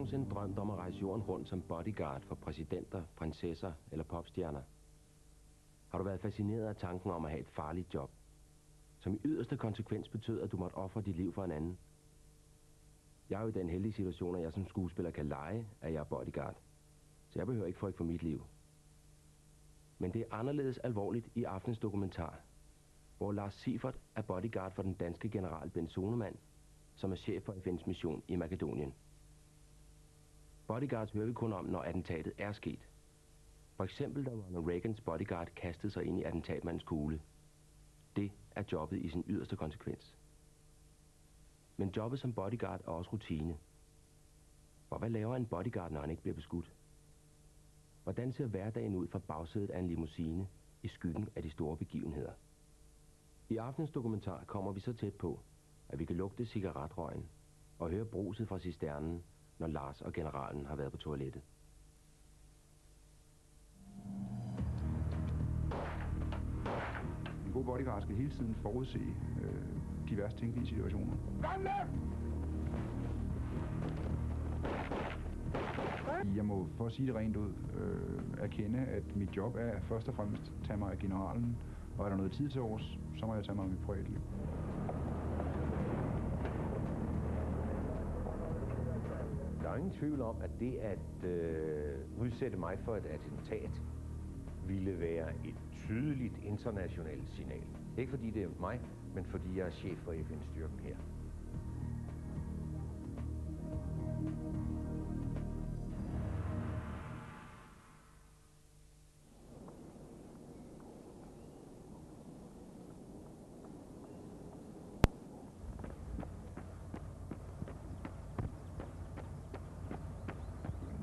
nogensinde drømt om at rejse jorden rundt som bodyguard for præsidenter, prinsesser eller popstjerner? Har du været fascineret af tanken om at have et farligt job, som i yderste konsekvens betød, at du måtte ofre dit liv for en anden? Jeg er jo i den heldige situation, at jeg som skuespiller kan lege, at jeg er bodyguard. Så jeg behøver ikke frygt for mit liv. Men det er anderledes alvorligt i aftens dokumentar, hvor Lars Siefert er bodyguard for den danske general Ben Sonemann, som er chef for FN's mission i Makedonien. Bodyguards hører vi kun om, når attentatet er sket. For eksempel, da Ronald Reagans bodyguard kastede sig ind i attentatmandens kugle. Det er jobbet i sin yderste konsekvens. Men jobbet som bodyguard er også rutine. For hvad laver en bodyguard, når han ikke bliver beskudt? Hvordan ser hverdagen ud fra bagsædet af en limousine i skyggen af de store begivenheder? I aftens dokumentar kommer vi så tæt på, at vi kan lugte cigaretrøgen og høre bruset fra cisternen, når Lars og generalen har været på toilettet. En god bodyguard skal hele tiden forudse de værst tænkelige situationer. Jeg må, for at sige det rent ud, erkende, at mit job er først og fremmest at tage mig af generalen, og er der noget tid til års, så må jeg tage mig af mit privatliv. Der er ingen tvivl om, at det at udsætte mig for et attentat ville være et tydeligt internationalt signal. Ikke fordi det er mig, men fordi jeg er chef for FN-styrken her.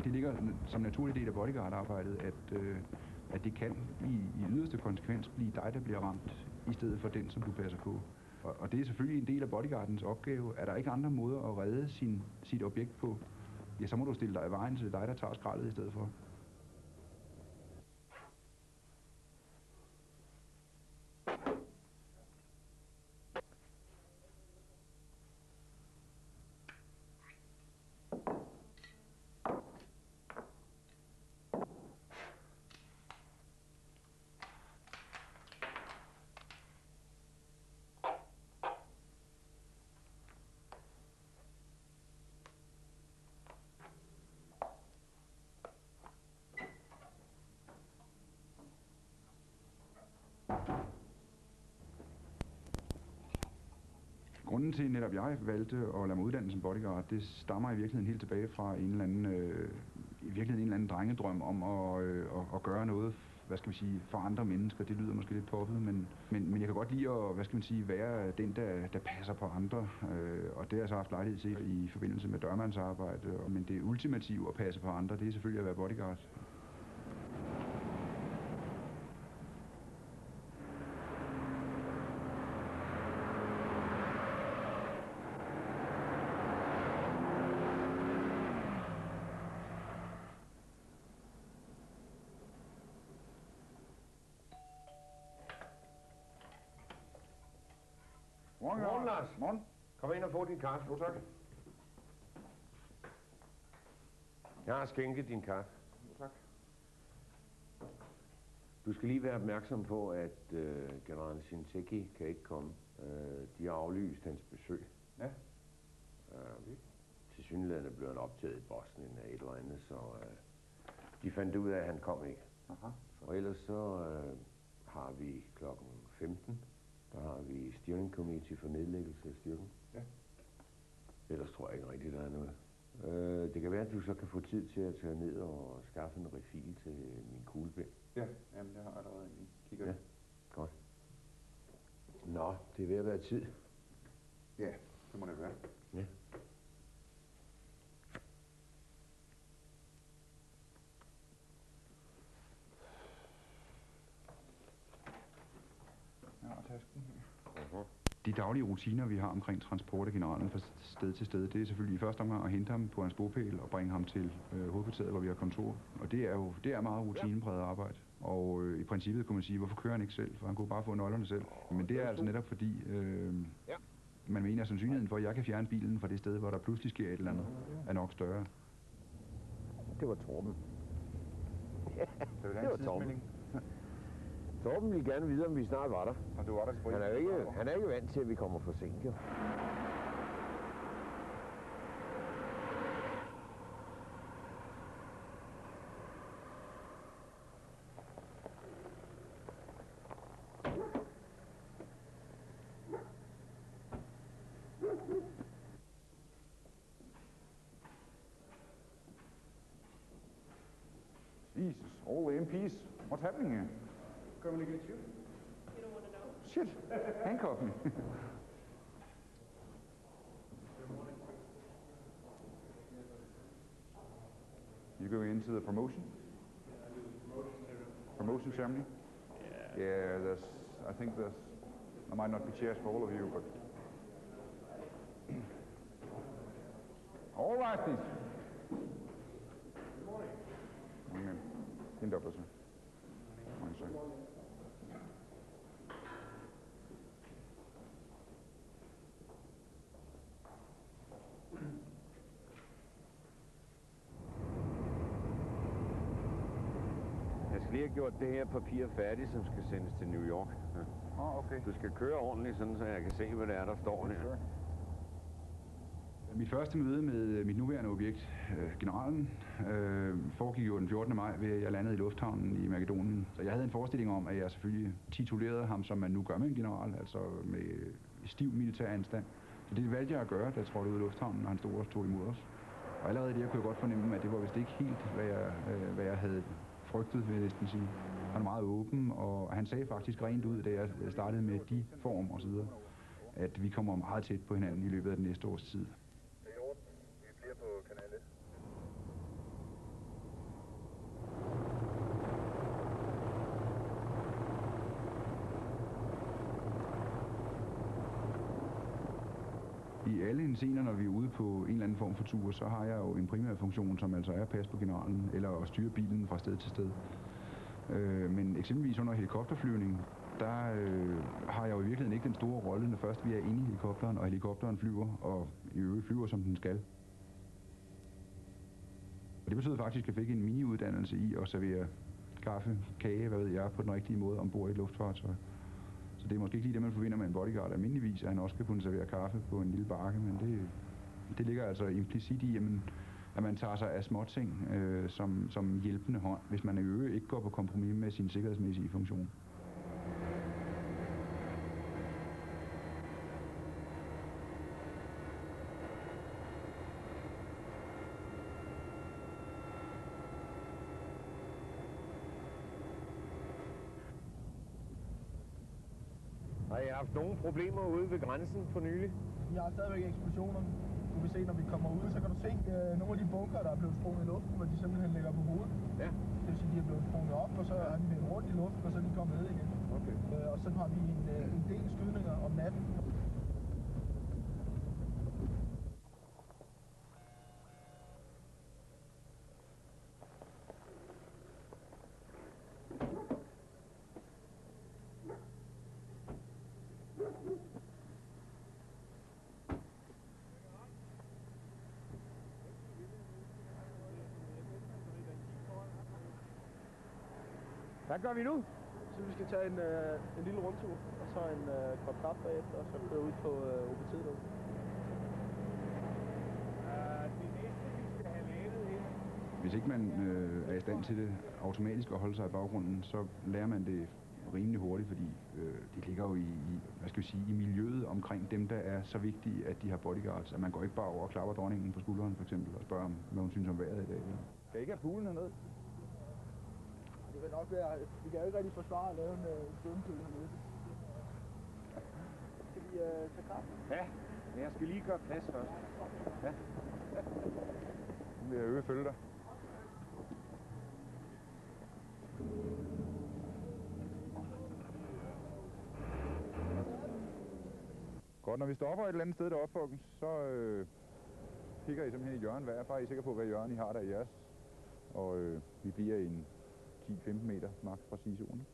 Det ligger som naturlig del af bodyguard-arbejdet, at det kan i yderste konsekvens blive dig, der bliver ramt, i stedet for den, som du passer på. Og det er selvfølgelig en del af bodyguardens opgave. Er der ikke andre måder at redde sit objekt på, ja, så må du stille dig i vejen, så det er dig, der tager skraldet i stedet for. Grunden til, netop jeg valgte at lade mig uddanne som bodyguard, det stammer i virkeligheden helt tilbage fra en eller anden drengedrøm om at gøre noget, hvad skal vi sige, for andre mennesker. Det lyder måske lidt poppet, men jeg kan godt lide at, hvad skal man sige, være den, der passer på andre. Og det har jeg så haft lejlighed til i forbindelse med dørmandsarbejde. Men det ultimative at passe på andre, det er selvfølgelig at være bodyguard. Godmorgen, Lars. Morgen. Kom ind og få din kaffe. Jo, tak. Jeg har skænket din kaffe. Jo, tak. Du skal lige være opmærksom på, at general Sinteki kan ikke komme. De har aflyst hans besøg. Ja. Tilsyneladende blev han optaget i Bosnien af et eller andet, så de fandt ud af, at han kom ikke. Aha. Og ellers så har vi klokken 15. Der har vi steering committee for nedlæggelse af styrken. Ja. Ellers tror jeg ikke rigtigt, der er noget. Det kan være, at du så kan få tid til at tage ned og skaffe en refil til min kuglepind. Ja, jamen jeg har allerede en kigger. Ja, godt. Nå, det er ved at være tid. Ja, det må det være. Ja. Ja, tasken her. De daglige rutiner, vi har omkring transport af generalen fra sted til sted, det er selvfølgelig i første omgang at hente ham på hans bopæl og bringe ham til hovedkvarteret, hvor vi har kontor. Og det er meget rutinepræget arbejde. Og i princippet kunne man sige, hvorfor kører han ikke selv? For han kunne bare få nøglerne selv. Men det er altså netop fordi, man mener, at sandsynligheden for, at jeg kan fjerne bilen fra det sted, hvor der pludselig sker et eller andet, er nok større. det var Torben. Så vil det have var en Torben. tidsmelding. Torben ville gerne vide, om vi snart var der. Og du var der til Han er jo ikke vant til, at vi kommer for sent, jo. Jesus, all the MPs. What's happening here? Coming to get you? You don't want to know. Shit, handcuff me. You go into the promotion? Promotion ceremony? Yeah, I think there might not be chairs for all of you, but... All right, please. Morning. Hint op, altså. Morning, sir. Jeg skal lige have gjort det her papir færdigt, som skal sendes til New York. Ja. Okay. Du skal køre ordentligt, sådan, så jeg kan se, hvad det er, der står her. Sure. Mit første møde med mit nuværende objekt, generalen, foregik jo den 14. maj, ved at jeg landede i lufthavnen i Makedonien. Så jeg havde en forestilling om, at jeg selvfølgelig titulerede ham, som man nu gør med en general, altså med stiv militær anstand. Så det valgte jeg at gøre, da jeg trådte ud af lufthavnen, og han stod og tog imod os. Og allerede der kunne jeg godt fornemme, at det var vist ikke helt, hvad jeg havde frygtet, vil jeg næsten sige. Han var meget åben, og han sagde faktisk rent ud, da jeg startede med de form og så videre, at vi kommer meget tæt på hinanden i løbet af den næste års tid. På kanal 1. I alle henseender, når vi er ude på en eller anden form for tur, så har jeg jo en primær funktion, som altså er at passe på generalen, eller at styre bilen fra sted til sted. Men eksempelvis under helikopterflyvning, der har jeg jo i virkeligheden ikke den store rolle, når først vi er inde i helikopteren, og helikopteren flyver, og i øvrigt flyver, som den skal. Og det betyder faktisk, at jeg fik en mini-uddannelse i at servere kaffe, kage, hvad ved jeg, på den rigtige måde ombord i et luftfartøj. Så det er måske ikke lige det, man forbinder med en bodyguard almindeligvis, at han også skal kunne servere kaffe på en lille bakke, men det ligger altså implicit i, at man tager sig af småting som hjælpende hånd, hvis man i øvrigt ikke går på kompromis med sin sikkerhedsmæssige funktion. Har I haft nogle problemer ude ved grænsen for nylig? Vi har stadigvæk eksplosioner. Du kan se, når vi kommer ud, så kan du se nogle af de bunker, der er blevet sprunget i luften, hvor de simpelthen ligger på hovedet. Ja. Det vil sige, de er blevet sprunget op, og så er de vendt rundt i luften, og så er de kommet ned igen. Okay. Og så har vi en del skydninger om natten. Hvad gør vi nu? Så vi skal tage en lille rundtur, og så en kop kaffe bagefter, og så køre ud på OPT derude. Det næste, vi skal have lavet her. Hvis ikke man er i stand til det automatisk at holde sig i baggrunden, så lærer man det rimelig hurtigt, fordi de ligger jo i miljøet omkring dem, der er så vigtige, at de har bodyguards. At man går ikke bare over og klapper dronningen på skulderen, for eksempel, og spørger om, hvad hun synes om vejret i dag. Kan I ikke have poolen hernede? Det vil nok være, vi kan jo ikke rigtig forsvare at lave en svømmepøl hernede. Skal vi tage kaffe? Ja, men jeg skal lige gøre plads først. Ja. Nu vil jeg følge dig. Godt, når vi stopper et eller andet sted deroppe, folkens, så kigger I simpelthen i hjørnet hver. Bare er I sikre på, hvad hjørne I har der i jeres. Og vi bliver i en 10-15 meter maks fra sigezonen.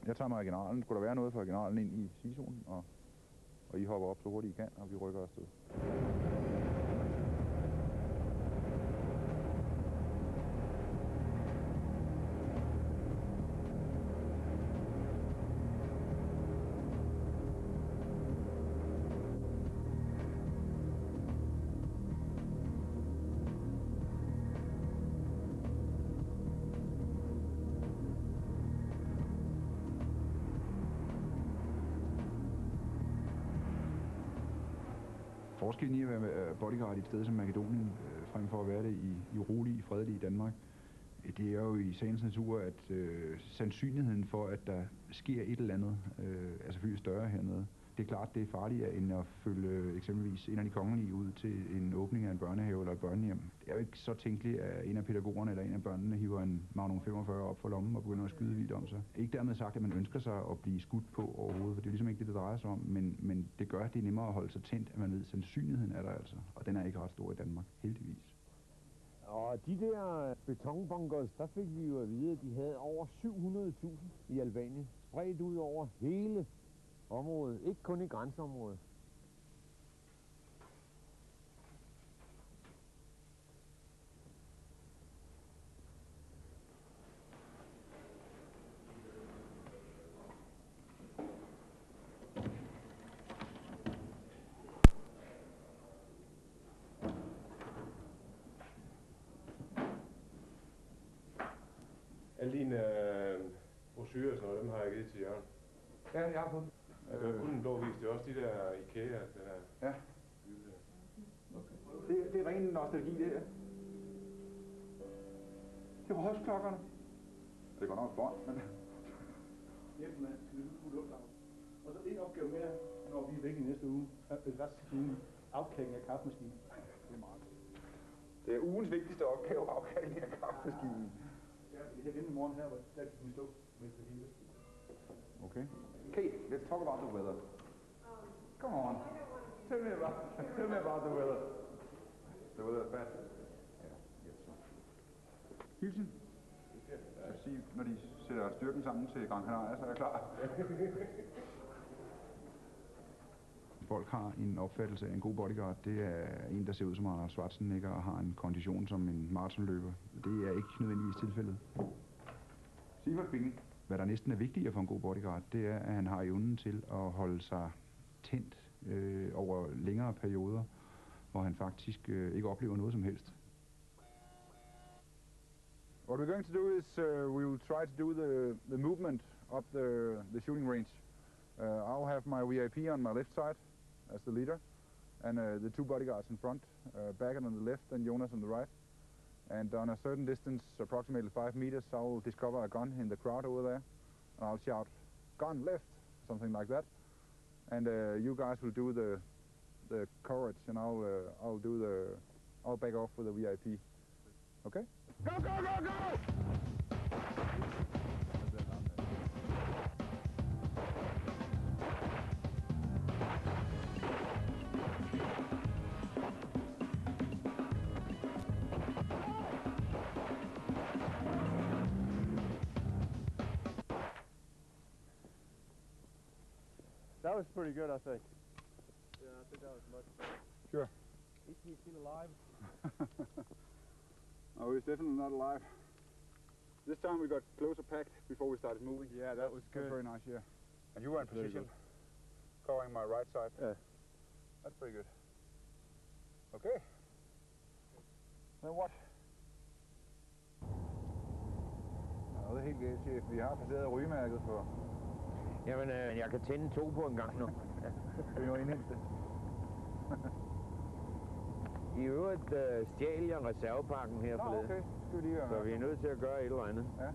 Jeg tager mig af generalen. Skulle der være noget for generalen ind i sigezonen, og I hopper op så hurtigt I kan, og vi rykker afsted. forskellen i at være bodyguard i et sted som Makedonien, frem for at være det i rolig, fredelige Danmark, det er jo i sagens natur, at sandsynligheden for, at der sker et eller andet, er selvfølgelig større hernede. Det er klart, det er farligere end at følge eksempelvis en af de kongelige ud til en åbning af en børnehave eller et børnehjem. Det er jo ikke så tænkeligt, at en af pædagogerne eller en af børnene hiver en Magnum 45 op for lommen og begynder at skyde vildt om sig. Ikke dermed sagt, at man ønsker sig at blive skudt på overhovedet, for det er ligesom ikke det, det drejer sig om, men det gør, at det er nemmere at holde sig tændt, at man ved, at sandsynligheden er der altså, og den er ikke ret stor i Danmark, heldigvis. Og de der betonbunkers, der fik vi jo at vide, at de havde over 700.000 i Albanien, spredt ud over hele området, ikke kun i grænseområdet. Alle dine brochurer og sådan noget, dem har jeg givet til Jørgen. Ja, jeg har fundet. Kun den blå vis, det er også de der IKEA, det der. Ja. Det er ren nostalgi, det her. Det var høstklokkerne. Det går nok et bånd, men... Hjælp med, skal vi ud på lufthavn. Og så en opgave mere, når vi er væk i næste uge. Resten af ugen. Afklækning af kaffemaskinen. Det er meget. Det er ugens vigtigste opgave, afkaldning af kaffemaskinen. Ja, det er inden i morgen her, hvor der kan vi stå med det hele. Okay. Kate, let's talk about the weather. Come on. Tell me about the weather. The weather is bad. Ja, yes. Hilsen. Jeg vil sige, når de sætter styrken sammen til Gran Canaria, så er jeg klar. Folk har en opfattelse af en god bodyguard. Det er en, der ser ud som Arnold Schwarzenegger og har en kondition som en maratonløber. Det er ikke nødvendigvis tilfældet. Sivert Bingen. Hvad der næsten er vigtigere for en god bodyguard, det er, at han har evnen til at holde sig tændt over længere perioder, hvor han faktisk ikke oplever noget som helst. What we're going to do is we will try to do the movement of the shooting range. I'll have my VIP on my left side as the leader, and the two bodyguards in front, Baggett on the left and Jonas on the right. And on a certain distance, approximately 5 meters, I'll discover a gun in the crowd over there. And I'll shout, "Gun left," something like that. And you guys will do the courage, and I'll back off with the VIP. Okay? Go, go, go, go! That was pretty good, I think. Yeah, I think that was much better. Sure. Is he still alive? No, he's definitely not alive. This time we got closer packed before we started moving. Yeah, that was good. That's very nice, yeah. And you were in position, covering my right side. Yeah. That's pretty good. Okay. Then what? Ja, det er helt galt, chef. Vi har passeret rygemærket for... Jamen, jeg kan tænde 2 på en gang nu. Skal vi nu indhente det? I øvrigt stjal jeg reservepakken her forleden. Okay. Skal vi lige Så vi er nødt til at gøre et eller andet. Ja.